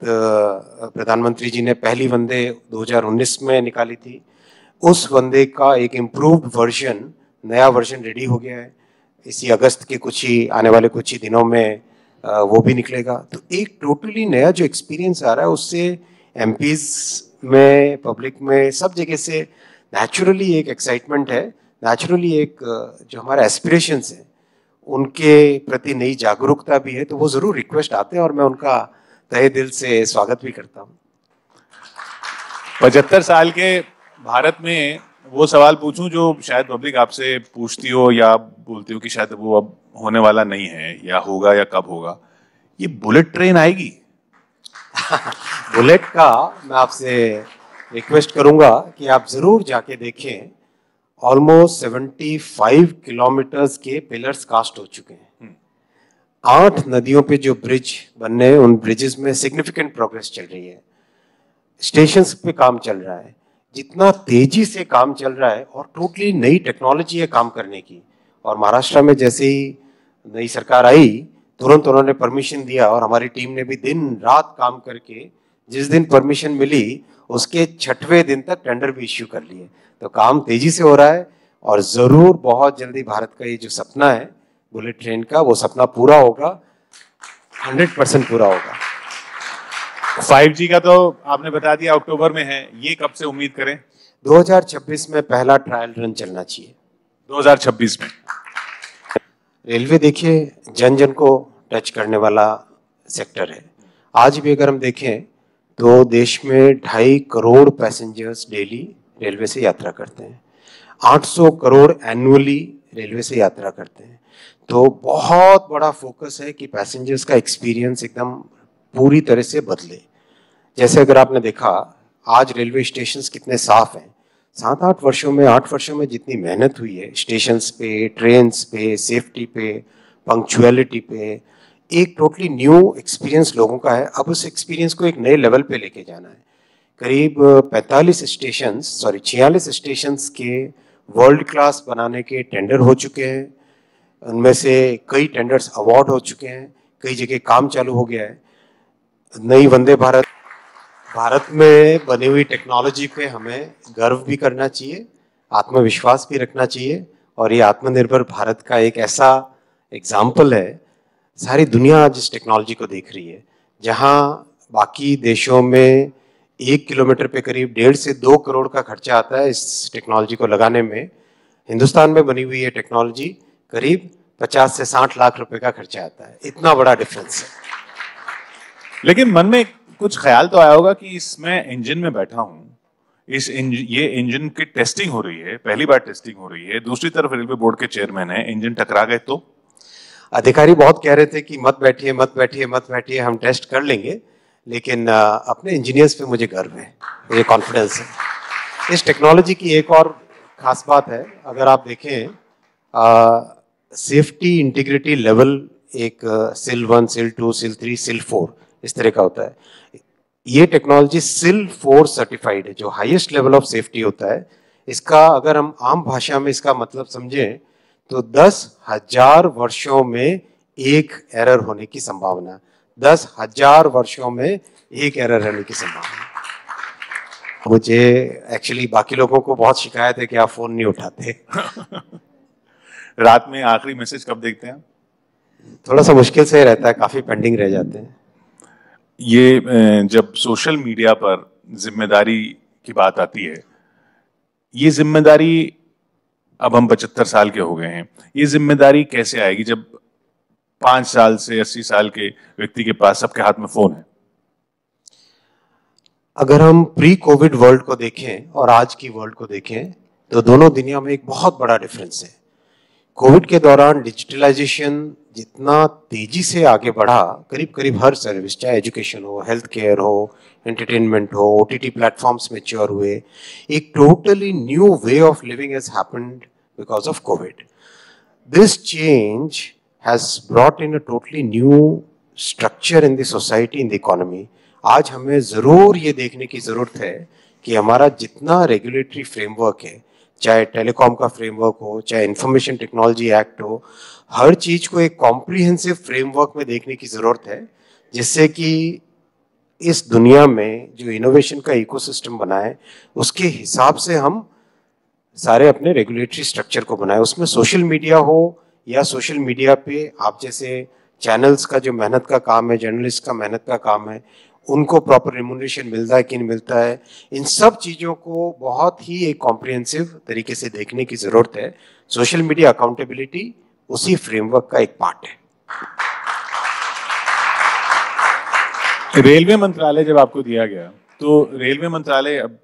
प्रधानमंत्री जी ने पहली वंदे 2019 में निकाली थी, उस वंदे का एक इम्प्रूव्ड वर्जन, नया वर्जन रेडी हो गया है। इसी अगस्त के कुछ ही आने वाले कुछ ही दिनों में वो भी निकलेगा। तो एक टोटली नया जो एक्सपीरियंस आ रहा है, उससे एमपीज में, पब्लिक में, सब जगह से नेचुरली एक एक्साइटमेंट है, नेचुरली एक जो हमारा एस्पिरेशंस है उनके प्रति नई जागरूकता भी है। तो वो जरूर रिक्वेस्ट आते हैं और मैं उनका तहे दिल से स्वागत भी करता हूँ। 75 साल के भारत में वो सवाल पूछूं जो शायद पब्लिक आपसे पूछती हो या बोलती हो कि शायद वो अब होने वाला नहीं है, या होगा या कब होगा, ये बुलेट ट्रेन आएगी? बुलेट का मैं आपसे रिक्वेस्ट करूंगा कि आप जरूर जाके देखें। ऑलमोस्ट 75 किलोमीटर्स के पिलर्स कास्ट हो चुके हैं। 8 नदियों पे जो ब्रिज बनने हैं, उन ब्रिजेस में सिग्निफिकेंट प्रोग्रेस चल रही है। स्टेशंस पे काम चल रहा है। जितना तेजी से काम चल रहा है और टोटली नई टेक्नोलॉजी है काम करने की। और महाराष्ट्र में जैसे ही नई सरकार आई, तुरंत उन्होंने परमिशन दिया और हमारी टीम ने भी दिन रात काम करके जिस दिन परमिशन मिली उसके 6वें दिन तक टेंडर भी इश्यू कर लिए। तो काम तेजी से हो रहा है और जरूर बहुत जल्दी भारत का ये जो सपना है बुलेट ट्रेन का, वो सपना पूरा होगा, 100% पूरा होगा। 5G का तो आपने बता दिया अक्टूबर में है, ये कब से उम्मीद करें? 2026 में पहला ट्रायल रन चलना चाहिए। 2026 में। रेलवे देखिए जन जन को टच करने वाला सेक्टर है। आज भी अगर हम देखें तो देश में 2.5 करोड़ पैसेंजर्स डेली रेलवे से यात्रा करते हैं। 800 करोड़ एनुअली रेलवे से यात्रा करते हैं। तो बहुत बड़ा फोकस है कि पैसेंजर्स का एक्सपीरियंस एकदम पूरी तरह से बदले। जैसे अगर आपने देखा आज रेलवे स्टेशंस कितने साफ हैं। 7-8 वर्षों में, 8 वर्षों में जितनी मेहनत हुई है स्टेशंस पे, ट्रेन्स पे, सेफ्टी पे, पंक्चुअलिटी पे, एक टोटली न्यू एक्सपीरियंस लोगों का है। अब उस एक्सपीरियंस को एक नए लेवल पे लेके जाना है। करीब 46 स्टेशंस के वर्ल्ड क्लास बनाने के टेंडर हो चुके हैं। उनमें से कई टेंडर्स अवार्ड हो चुके हैं, कई जगह काम चालू हो गया है। नई वंदे भारत, भारत में बनी हुई टेक्नोलॉजी पे हमें गर्व भी करना चाहिए, आत्मविश्वास भी रखना चाहिए। और ये आत्मनिर्भर भारत का एक ऐसा एग्जाम्पल है। सारी दुनिया आज इस टेक्नोलॉजी को देख रही है। जहाँ बाकी देशों में 1 किलोमीटर पे करीब 1.5 से 2 करोड़ का खर्चा आता है इस टेक्नोलॉजी को लगाने में, हिंदुस्तान में बनी हुई ये टेक्नोलॉजी करीब 50 से 60 लाख रुपए का खर्चा आता है। इतना बड़ा डिफरेंस है। लेकिन मन में कुछ ख्याल तो आया होगा कि इसमें इंजन में बैठा हूं, ये इंजन की टेस्टिंग हो रही है, पहली बार टेस्टिंग हो रही है, दूसरी तरफ रेलवे बोर्ड के चेयरमैन है, इंजन टकरा गए तो? अधिकारी बहुत कह रहे थे कि मत बैठिए मत बैठिए मत बैठिए, हम टेस्ट कर लेंगे। लेकिन अपने इंजीनियर्स पे मुझे गर्व है, मुझे कॉन्फिडेंस है। इस टेक्नोलॉजी की एक और खास बात है, अगर आप देखें सेफ्टी इंटीग्रिटी लेवल एक सिल 1, सिल 2, सिल 3, सिल 4 इस तरह का होता है। ये टेक्नोलॉजी सिल 4 सर्टिफाइड है, जो हाईएस्ट लेवल ऑफ सेफ्टी होता है। इसका अगर हम आम भाषा में इसका मतलब समझें तो 10,000 वर्षों में एक एरर होने की संभावना, 10,000 वर्षों में एक एरर होने की संभावना। मुझे एक्चुअली बाकी लोगों को बहुत शिकायत है कि आप फोन नहीं उठाते। रात में आखिरी मैसेज कब देखते हैं? थोड़ा सा मुश्किल से रहता है, काफी पेंडिंग रह जाते हैं। ये जब सोशल मीडिया पर जिम्मेदारी की बात आती है, ये जिम्मेदारी, अब हम 75 साल के हो गए हैं, ये जिम्मेदारी कैसे आएगी जब 5 साल से 80 साल के व्यक्ति के पास सबके हाथ में फोन है? अगर हम प्री कोविड वर्ल्ड को देखें और आज की वर्ल्ड को देखें तो दोनों दुनिया में एक बहुत बड़ा डिफरेंस है। कोविड के दौरान डिजिटलाइजेशन जितना तेजी से आगे बढ़ा, करीब करीब हर सर्विस, चाहे एजुकेशन हो, हेल्थ केयर हो, एंटरटेनमेंट हो, ओटीटी प्लेटफॉर्म्स मैच्योर हुए। एक totally new way of living has happened because of Covid. This change has brought in a totally new structure in the society, in the economy. आज हमें जरूर ये देखने की जरूरत है कि हमारा जितना रेगुलेटरी फ्रेमवर्क है, चाहे टेलीकॉम का फ्रेमवर्क हो, चाहे इंफॉर्मेशन टेक्नोलॉजी एक्ट हो, हर चीज को एक कॉम्प्रिहेंसिव फ्रेमवर्क में देखने की जरूरत है, जिससे कि इस दुनिया में जो इनोवेशन का इकोसिस्टम बना है उसके हिसाब से हम सारे अपने रेगुलेटरी स्ट्रक्चर को बनाए। उसमें सोशल मीडिया हो या सोशल मीडिया पे आप जैसे चैनल्स का जो मेहनत का काम है, जर्नलिस्ट का मेहनत का काम है, उनको प्रॉपर रेम्यूनरेशन मिलता है कि नहीं मिलता है, इन सब चीज़ों को बहुत ही एक कॉम्प्रिहेंसिव तरीके से देखने की ज़रूरत है। सोशल मीडिया अकाउंटेबिलिटी उसी फ्रेमवर्क का एक पार्ट है। रेलवे मंत्रालय जब आपको दिया गया तो रेलवे मंत्रालय अब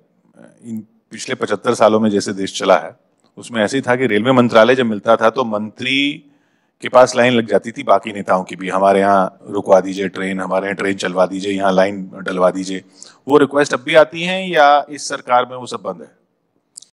इन पिछले 75 सालों में जैसे देश चला है उसमें ऐसे ही था कि रेलवे मंत्रालय जब मिलता था तो मंत्री के पास लाइन लग जाती थी बाकी नेताओं की भी, हमारे यहाँ रुकवा दीजिए ट्रेन, हमारे यहाँ ट्रेन चलवा दीजिए, यहाँ लाइन डलवा दीजिए। वो रिक्वेस्ट अब भी आती हैं या इस सरकार में वो सब बंद है?